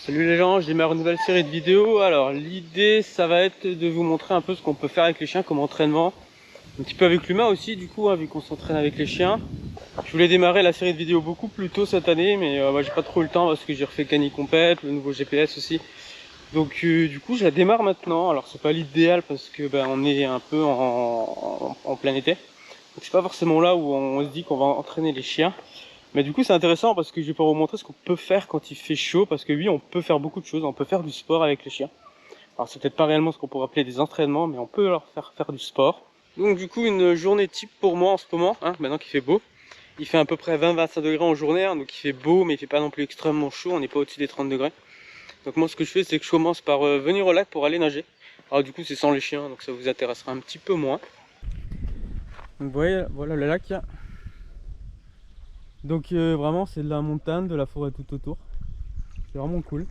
Salut les gens, je démarre une nouvelle série de vidéos. Alors l'idée ça va être de vous montrer un peu ce qu'on peut faire avec les chiens comme entraînement. Un petit peu avec l'humain aussi du coup, vu qu'on s'entraîne avec les chiens. Je voulais démarrer la série de vidéos beaucoup plus tôt cette année, mais j'ai pas trop eu le temps parce que j'ai refait Cani Compète, le nouveau GPS aussi. Donc du coup je la démarre maintenant. Alors c'est pas l'idéal parce que on est un peu en plein été. Donc c'est pas forcément là où on se dit qu'on va entraîner les chiens. Mais du coup c'est intéressant parce que je vais pouvoir vous montrer ce qu'on peut faire quand il fait chaud. Parce que oui, on peut faire beaucoup de choses, on peut faire du sport avec les chiens. Alors c'est peut-être pas réellement ce qu'on pourrait appeler des entraînements, mais on peut leur faire du sport. Donc du coup une journée type pour moi en ce moment, maintenant qu'il fait beau. Il fait à peu près 20-25 degrés en journée, donc il fait beau mais il fait pas non plus extrêmement chaud, on n'est pas au-dessus des 30 degrés. Donc moi ce que je fais c'est que je commence par venir au lac pour aller nager. Alors du coup c'est sans les chiens, donc ça vous intéressera un petit peu moins. Donc vous voyez, voilà le lac. Donc vraiment c'est de la montagne, de la forêt tout autour. C'est vraiment cool.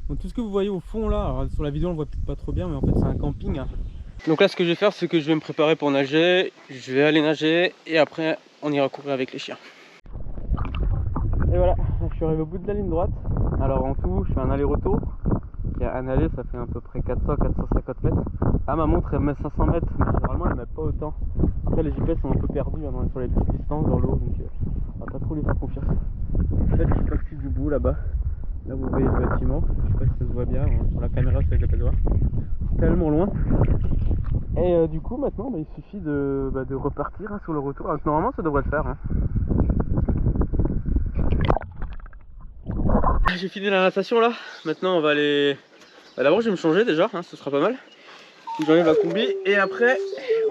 Donc tout ce que vous voyez au fond là, alors sur la vidéo on le voit peut-être pas trop bien, mais en fait c'est un camping. Donc là ce que je vais faire c'est que je vais me préparer pour nager, je vais aller nager et après on ira courir avec les chiens. Et voilà, je suis arrivé au bout de la ligne droite. Alors en tout je fais un aller-retour. Un aller ça fait à peu près 400-450 mètres. Ah, ma montre elle met 500 mètres, mais généralement elle met pas autant. Après les GPS sont un peu perdus, on est sur les petites distances dans l'eau, donc on va pas trop les faire confiance. En fait je suis parti du bout là-bas. Là vous voyez le bâtiment, je sais pas si ça se voit bien, sur la caméra ça va pas le voir. C'est tellement loin. Et du coup maintenant il suffit de repartir sur le retour. Alors, normalement ça devrait le faire. J'ai fini la natation là, maintenant on va aller... d'abord je vais me changer déjà, ce sera pas mal. J'enlève la combi et après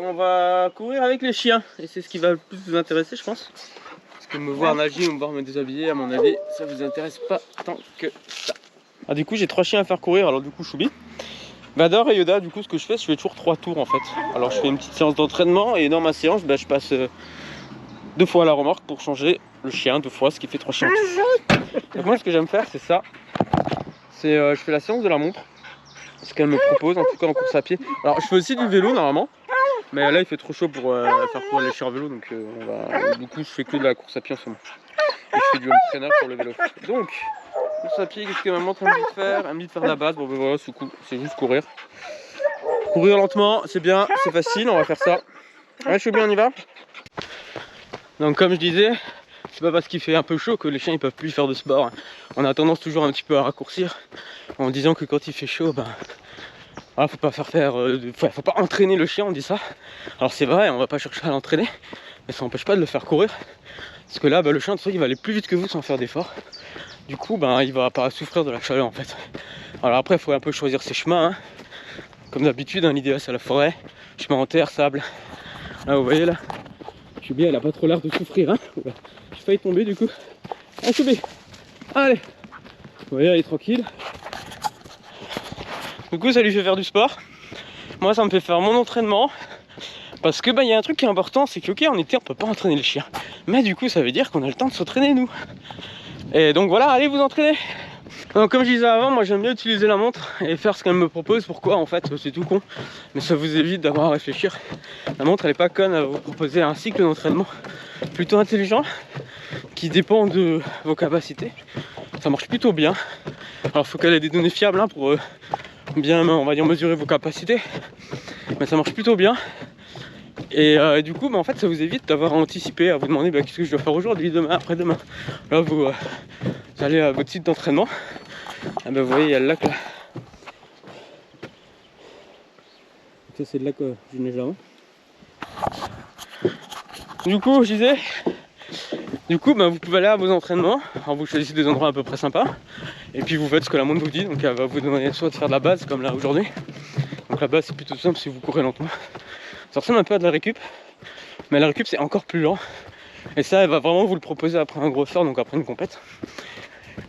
on va courir avec les chiens. Et c'est ce qui va le plus vous intéresser je pense. Parce que me voir nager ou me voir me déshabiller à mon avis ça vous intéresse pas tant que ça. Ah, du coup j'ai 3 chiens à faire courir, alors du coup Choubi, Bador et Yoda. Du coup ce que je fais, je fais toujours 3 tours en fait. Alors je fais une petite séance d'entraînement et dans ma séance je passe 2 fois à la remorque pour changer le chien 2 fois, ce qui fait 3 chiens. Donc moi ce que j'aime faire c'est ça. C'est je fais la séance de la montre, ce qu'elle me propose, en tout cas en course à pied. Alors je fais aussi du vélo normalement, mais là il fait trop chaud pour faire courir les chiens en vélo, donc du coup je fais que de la course à pied en ce moment. Et je fais du home trainer pour le vélo. Donc course à pied, qu'est-ce que ma montre me dit de faire? Elle me dit de faire de la base. Bon ben voilà, c'est juste courir. Courir lentement, c'est bien, c'est facile, on va faire ça. Ouais, je suis bien, on y va. Donc comme je disais, c'est pas parce qu'il fait un peu chaud que les chiens ils peuvent plus faire de sport. On a tendance toujours un petit peu à raccourcir en disant que quand il fait chaud, voilà, faut pas faut pas entraîner le chien, on dit ça. Alors c'est vrai, on va pas chercher à l'entraîner, mais ça n'empêche pas de le faire courir. Parce que là, le chien, il va aller plus vite que vous sans faire d'effort. Du coup, il va pas souffrir de la chaleur en fait. Alors après, il faut un peu choisir ses chemins. Comme d'habitude, l'idéal c'est la forêt, chemin en terre, sable. Là, vous voyez là, Choubi, elle a pas trop l'air de souffrir. J'ai failli tomber du coup. Ah, Choubi, allez. Vous voyez, elle est tranquille. Du coup, ça lui fait faire du sport. Moi, ça me fait faire mon entraînement. Parce que y a un truc qui est important, c'est que ok, en été on peut pas entraîner les chiens, mais du coup ça veut dire qu'on a le temps de s'entraîner nous. Et donc voilà, allez vous entraîner. Donc comme je disais avant, moi j'aime bien utiliser la montre et faire ce qu'elle me propose. Pourquoi? En fait c'est tout con, mais ça vous évite d'avoir à réfléchir. La montre elle est pas conne, elle va vous proposer un cycle d'entraînement plutôt intelligent qui dépend de vos capacités. Ça marche plutôt bien. Alors faut qu'elle ait des données fiables pour bien, on va dire, mesurer vos capacités, mais ça marche plutôt bien. Et du coup en fait ça vous évite d'avoir anticipé, à vous demander qu'est-ce que je dois faire aujourd'hui, demain, après-demain. Là vous allez à votre site d'entraînement, et vous voyez il y a le lac là. Ça c'est le lac du neige là. Du coup je disais, vous pouvez aller à vos entraînements. Alors vous choisissez des endroits à peu près sympas et puis vous faites ce que la montre vous dit. Donc elle va vous demander soit de faire de la base comme là aujourd'hui. Donc la base c'est plutôt simple si vous courez lentement. Ça ressemble un peu à de la récup, mais la récup c'est encore plus lent. Et ça elle va vraiment vous le proposer après un gros effort, donc après une compète.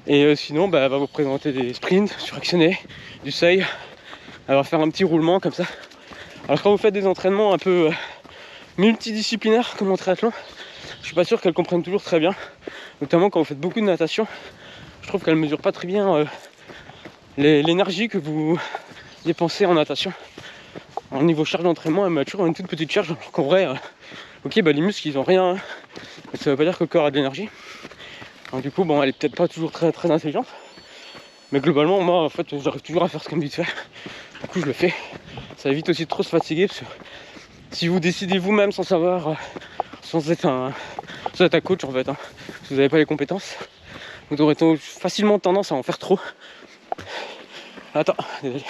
Et sinon elle va vous présenter des sprints suractionnés, du seuil. Elle va faire un petit roulement comme ça. Alors quand vous faites des entraînements un peu multidisciplinaires comme en triathlon, je suis pas sûr qu'elle comprenne toujours très bien. Notamment quand vous faites beaucoup de natation, je trouve qu'elle mesure pas très bien l'énergie que vous dépensez en natation. Au niveau charge d'entraînement, elle m'a toujours une toute petite charge, alors qu'en vrai, ok, les muscles ils ont rien, mais ça veut pas dire que le corps a de l'énergie. Alors du coup, elle est peut-être pas toujours très très intelligente, Mais globalement, moi en fait, j'arrive toujours à faire ce qu'on me dit de faire. Du coup, je le fais. Ça évite aussi de trop se fatiguer parce que si vous décidez vous-même sans savoir, sans être un coach en fait, hein, si vous n'avez pas les compétences, vous aurez facilement tendance à en faire trop. Attends, désolé.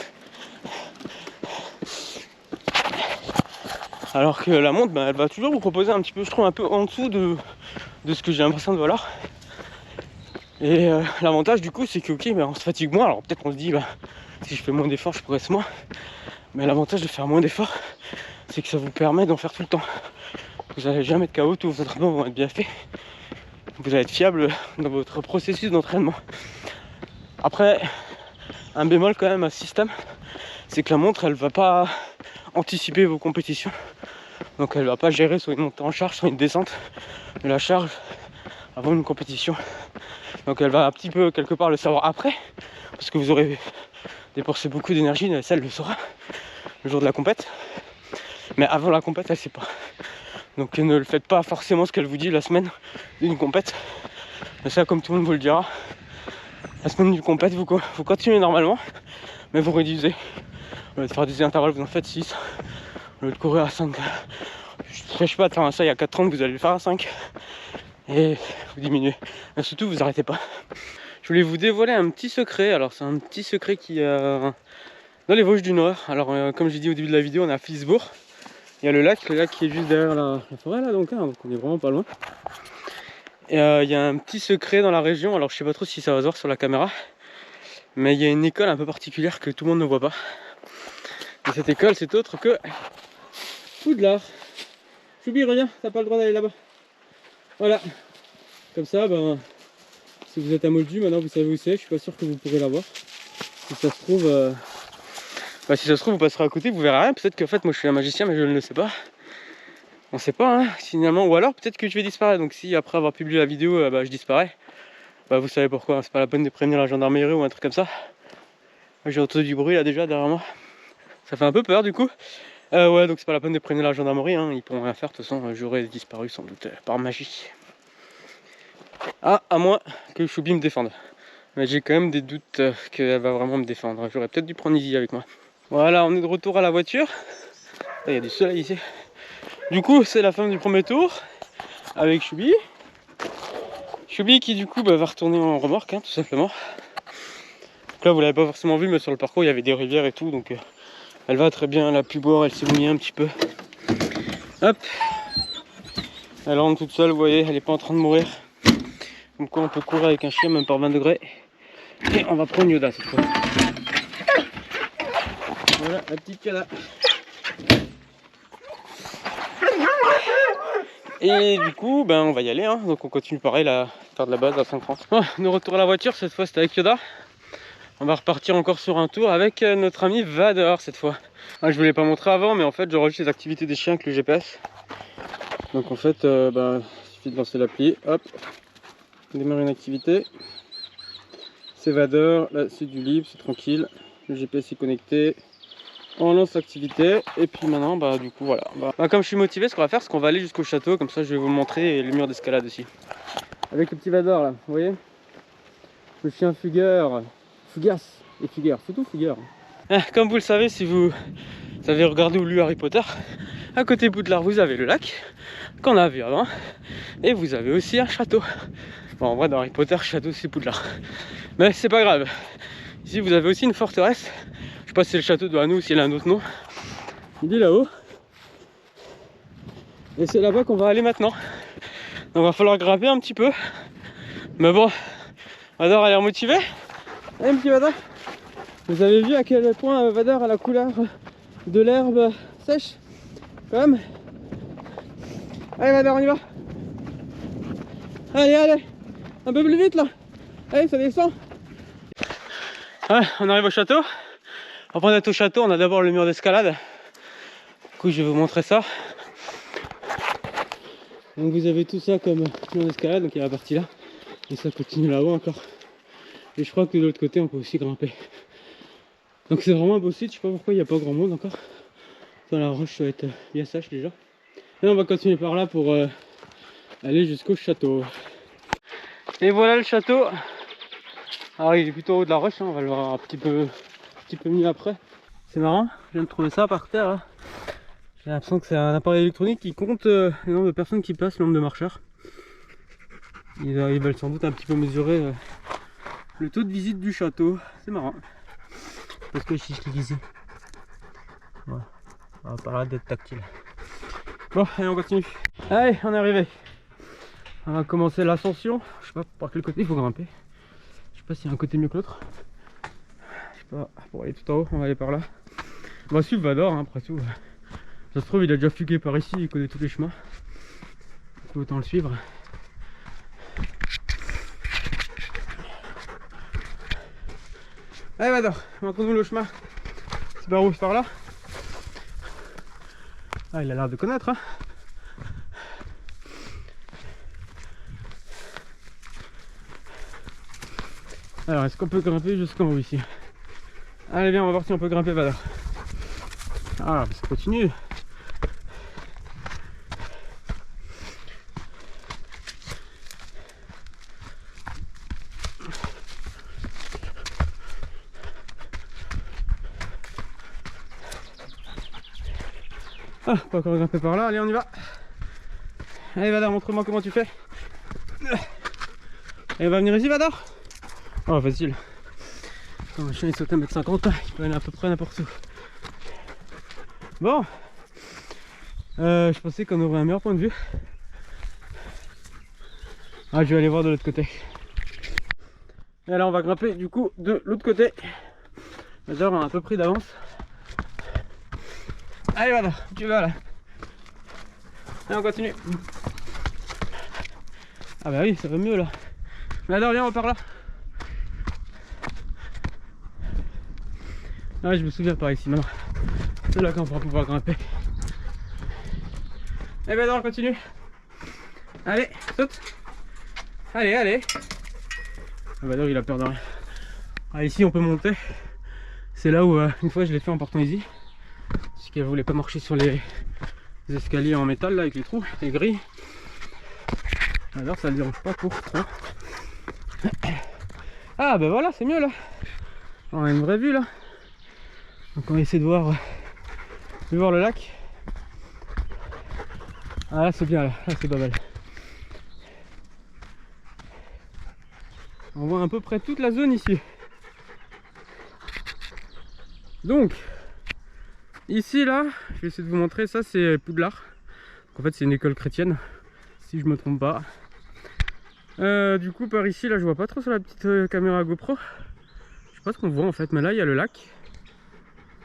Alors que la montre, elle va toujours vous proposer un petit peu, je trouve, un peu en dessous de ce que j'ai l'impression de valoir. Et l'avantage du coup, c'est que ok, on se fatigue moins. Alors peut-être on se dit, si je fais moins d'efforts, je progresse moins. Mais l'avantage de faire moins d'efforts, c'est que ça vous permet d'en faire tout le temps. Vous n'allez jamais être KO, tous vos entraînements vont être bien faits. Vous allez être fiable dans votre processus d'entraînement. Après, un bémol quand même à ce système, c'est que la montre, elle va pas anticiper vos compétitions. Donc elle va pas gérer soit une montée en charge, soit une descente de la charge avant une compétition. Donc elle va un petit peu quelque part le savoir après, parce que vous aurez dépensé beaucoup d'énergie, elle le saura le jour de la compète. Mais avant la compète, elle sait pas. Donc ne le faites pas forcément ce qu'elle vous dit la semaine d'une compète. Mais ça, comme tout le monde vous le dira, la semaine d'une compète, vous continuez normalement, mais vous réduisez. Au lieu de faire des intervalles, vous en faites 6. Au lieu de courir à 5. Je sais pas, de faire ça il y a 4 ans, vous allez le faire à 5. Et vous diminuez. Mais surtout, vous arrêtez pas. Je voulais vous dévoiler un petit secret. Alors, c'est un petit secret qui est dans les Vosges du Nord. Alors, comme j'ai dit au début de la vidéo, on est à Filsbourg. Il y a le lac qui est juste derrière la forêt là, donc on est vraiment pas loin. Et il y a un petit secret dans la région. Alors, je sais pas trop si ça va se voir sur la caméra, mais il y a une école un peu particulière que tout le monde ne voit pas. Et cette école, c'est autre que Poudlard. Choubi, reviens, t'as pas le droit d'aller là-bas. Voilà. Comme ça, si vous êtes à Moldu, maintenant vous savez où c'est. Je suis pas sûr que vous pourrez la voir. Si ça se trouve, vous passerez à côté, vous verrez rien. Peut-être qu'en fait, moi je suis un magicien, mais je ne le sais pas. On sait pas, hein, finalement. Ou alors peut-être que je vais disparaître. Donc si après avoir publié la vidéo, je disparais, vous savez pourquoi. C'est pas la peine de prévenir la gendarmerie ou un truc comme ça. J'ai entendu du bruit là déjà derrière moi. Ça fait un peu peur du coup. Ouais, donc c'est pas la peine de prévenir la gendarmerie. Hein. Ils pourront rien faire. De toute façon, j'aurais disparu sans doute par magie. Ah, à moins que Choubi me défende. Mais j'ai quand même des doutes qu'elle va vraiment me défendre. J'aurais peut-être dû prendre Izzy avec moi. Voilà, on est de retour à la voiture. Il y a du soleil ici. Du coup, c'est la fin du premier tour avec Choubi. Choubi qui du coup va retourner en remorque, hein, tout simplement. Donc là, vous l'avez pas forcément vu, mais sur le parcours, il y avait des rivières et tout. Donc elle va très bien, elle a pu boire, elle s'est mouillée un petit peu. Hop. Elle rentre toute seule, vous voyez, elle n'est pas en train de mourir. Comme quoi on peut courir avec un chien même par 20 degrés. Et on va prendre Yoda cette fois. Voilà la petite Yoda. Et du coup on va y aller, hein. Donc on continue pareil à faire de la base à 5,30. Oh, de retour à la voiture, cette fois c'était avec Yoda. On va repartir encore sur un tour avec notre ami Vador cette fois. Je vous l'ai pas montré avant, mais en fait j'enregistre les activités des chiens avec le GPS. Donc en fait il suffit de lancer l'appli, hop, démarrer une activité. C'est Vador, là c'est du libre, c'est tranquille. Le GPS est connecté. On lance l'activité et puis maintenant du coup voilà. Comme je suis motivé, ce qu'on va faire, c'est qu'on va aller jusqu'au château, comme ça je vais vous le montrer, et le mur d'escalade aussi. Avec le petit Vador là, vous voyez, le chien fugueur, fugace et fugueur, surtout fugueur. Comme vous le savez, si vous avez regardé ou lu Harry Potter, à côté de Poudlard vous avez le lac qu'on a vu avant, et vous avez aussi un château. Bon, en vrai dans Harry Potter, château c'est Poudlard, mais c'est pas grave. Ici vous avez aussi une forteresse. Je sais pas si c'est le château de Hanou ou s'il a un autre nom. Il est là-haut. Et c'est là-bas qu'on va aller maintenant. Donc va falloir grimper un petit peu. Mais bon, Vador a l'air motivé. Allez mon petit Vador. Vous avez vu à quel point Vador a la couleur de l'herbe sèche quand même. Allez Vador, on y va. Allez, un peu plus vite là. Allez, ça descend. Ouais, on arrive au château. Avant d'être au château, on a d'abord le mur d'escalade. Du coup, je vais vous montrer ça. Donc vous avez tout ça comme mur d'escalade, donc il y a la partie là. Et ça continue là-haut encore. Et je crois que de l'autre côté, on peut aussi grimper. Donc c'est vraiment un beau site, je sais pas pourquoi il n'y a pas grand monde encore. Dans la roche, ça va être bien sèche déjà. Et on va continuer par là pour aller jusqu'au château. Et voilà le château. Alors il est plutôt en haut de la roche, hein, on va le voir un petit peu mieux après. C'est marrant, je viens de trouver ça par terre. Hein. J'ai l'impression que c'est un appareil électronique qui compte le nombre de personnes qui passent, le nombre de marcheurs. Ils veulent sans doute un petit peu mesurer le taux de visite du château. C'est marrant. Parce que je clique ici. Voilà. On va pas là d'être tactile. Bon, allez, on continue. Allez, on est arrivé. On va commencer l'ascension. Je sais pas par quel côté il faut grimper. Je sais pas s'il y a un côté mieux que l'autre. Je sais pas. Pour aller tout en haut, on va aller par là. On va suivre Vador, hein, après tout. Ça se trouve, il a déjà fugué par ici, il connaît tous les chemins. Donc autant le suivre. Allez Vador, montre-nous le chemin. C'est par où? C'est par là? Ah, il a l'air de connaître, hein. Alors, est-ce qu'on peut grimper jusqu'en haut ici? Allez, viens, on va voir si on peut grimper Vador. Ah, ça continue. Ah, pas encore grimper par là, allez on y va. Allez Vador, montre-moi comment tu fais. Et on va venir ici Vador. Oh facile. Quand le chien il saute 1m50, il peut aller à peu près n'importe où. Bon. Je pensais qu'on aurait un meilleur point de vue. Ah, je vais aller voir de l'autre côté. Et là on va grimper du coup de l'autre côté. Vador a un peu pris d'avance. Allez Vador, tu vas là. Allez on continue. Ah bah oui, ça va mieux là. Vador, viens, on part là. Ah, je me souviens par ici maintenant. C'est là qu'on va pouvoir grimper. Allez Vador, on continue. Allez, saute. Allez, allez. Ah, Vador il a peur de rien. Ah, ici on peut monter. C'est là où une fois je l'ai fait en partant ici. Parce qu'elle voulait pas marcher sur les escaliers en métal là avec les trous, les grilles. Alors ça ne dérange pas pour trop. Ah bah voilà, c'est mieux là. On a une vraie vue là. Donc on va essayer de voir le lac. Ah là c'est bien là c'est pas mal. On voit à peu près toute la zone ici. Donc ici là, je vais essayer de vous montrer, ça c'est Poudlard. Donc, en fait c'est une école chrétienne, si je me trompe pas. Du coup par ici là je vois pas trop sur la petite caméra GoPro. Je sais pas ce qu'on voit en fait, mais là il y a le lac.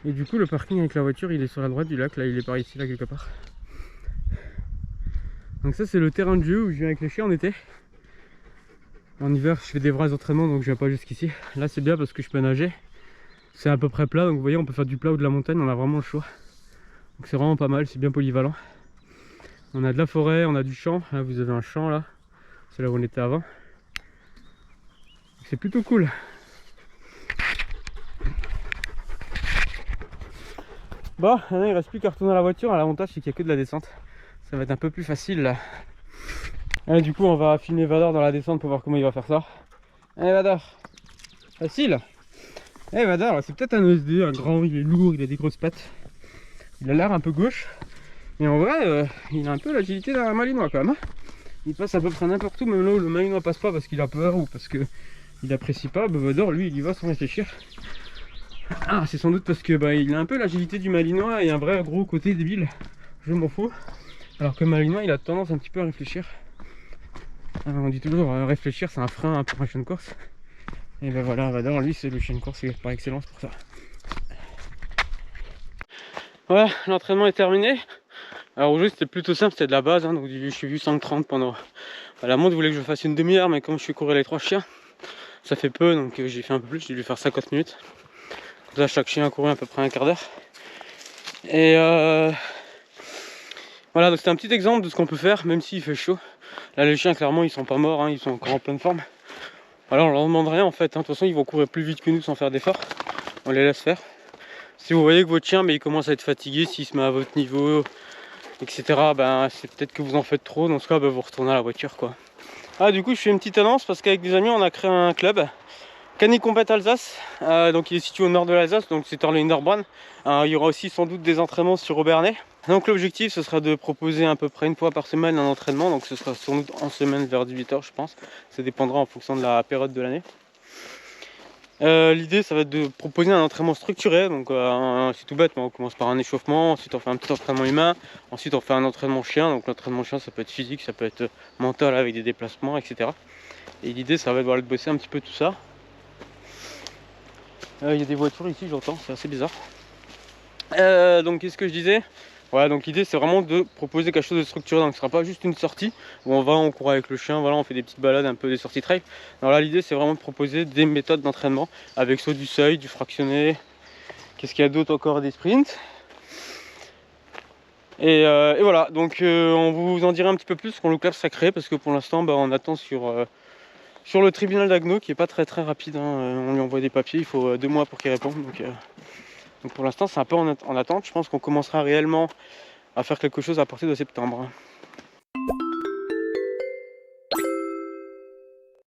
Et du coup le parking avec la voiture il est sur la droite du lac, là il est par ici là quelque part. Donc ça c'est le terrain de jeu où je viens avec les chiens en été. En hiver je fais des vrais entraînements donc je viens pas jusqu'ici. Là c'est bien parce que je peux nager. C'est à peu près plat, donc vous voyez on peut faire du plat ou de la montagne, on a vraiment le choix. Donc c'est vraiment pas mal, c'est bien polyvalent. On a de la forêt, on a du champ, là vous avez un champ là. C'est là où on était avant. C'est plutôt cool. Bon, maintenant il reste plus qu'à retourner à la voiture. L'avantage c'est qu'il n'y a que de la descente. Ça va être un peu plus facile là. Allez, du coup on va filmer Vador dans la descente pour voir comment il va faire ça. Allez Vador. Facile. Eh Vador, c'est peut-être un ESD, un grand, il est lourd, il a des grosses pattes. Il a l'air un peu gauche. Mais en vrai, il a un peu l'agilité d'un malinois quand même. Il passe à peu près n'importe où, même là où le malinois passe pas parce qu'il a peur ou parce qu'il apprécie pas. Bah, Vador, lui, il y va sans réfléchir. Ah, c'est sans doute parce que il a un peu l'agilité du malinois et un vrai gros côté débile. Je m'en fous. Alors que le malinois, il a tendance un petit peu à réfléchir. On dit toujours, réfléchir, c'est un frein pour un chien de course. Et ben voilà, Vador, lui, c'est le chien de course par excellence pour ça. Voilà, l'entraînement est terminé. Alors aujourd'hui c'était plutôt simple, c'était de la base, hein, donc je suis vu 5,30 pendant... La montre voulait que je fasse une demi-heure, mais comme je suis courir les 3 chiens, ça fait peu, donc j'ai fait un peu plus, j'ai dû faire 50 minutes. Comme ça chaque chien a couru à peu près un quart d'heure. Et voilà, donc c'était un petit exemple de ce qu'on peut faire, même s'il fait chaud. Là les chiens clairement ils sont pas morts, hein, ils sont encore en pleine forme. Alors on leur demande rien en fait, hein. De toute façon ils vont courir plus vite que nous sans faire d'efforts. On les laisse faire. Si vous voyez que votre chien il commence à être fatigué, s'il se met à votre niveau, etc., c'est peut-être que vous en faites trop. Dans ce cas vous retournez à la voiture quoi. Ah du coup je fais une petite annonce parce qu'avec des amis on a créé un club Canic Combat Alsace, donc il est situé au nord de l'Alsace, donc c'est Orléans-Narbonne. Il y aura aussi sans doute des entraînements sur Obernai. Donc l'objectif ce sera de proposer à peu près une fois par semaine un entraînement, donc ce sera sans doute en semaine vers 18 h je pense. Ça dépendra en fonction de la période de l'année. L'idée ça va être de proposer un entraînement structuré, donc c'est tout bête, mais on commence par un échauffement, ensuite on fait un petit entraînement humain, ensuite on fait un entraînement chien, donc l'entraînement chien ça peut être physique, ça peut être mental avec des déplacements, etc. Et l'idée ça va être de bosser un petit peu tout ça. Il y a des voitures ici, j'entends, c'est assez bizarre. Donc qu'est-ce que je disais? Voilà, donc l'idée c'est vraiment de proposer quelque chose de structuré, donc ce sera pas juste une sortie où on court avec le chien, voilà, on fait des petites balades, un peu des sorties trail. Alors là l'idée c'est vraiment de proposer des méthodes d'entraînement avec soit du seuil, du fractionné, qu'est-ce qu'il y a d'autre encore, des sprints. Et voilà, donc on vous en dira un petit peu plus quand le club sera créé, parce que pour l'instant on attend sur le tribunal d'Agno qui est pas très rapide, hein. On lui envoie des papiers, il faut 2 mois pour qu'il réponde, donc pour l'instant c'est un peu en attente. Je pense qu'on commencera réellement à faire quelque chose à partir de septembre.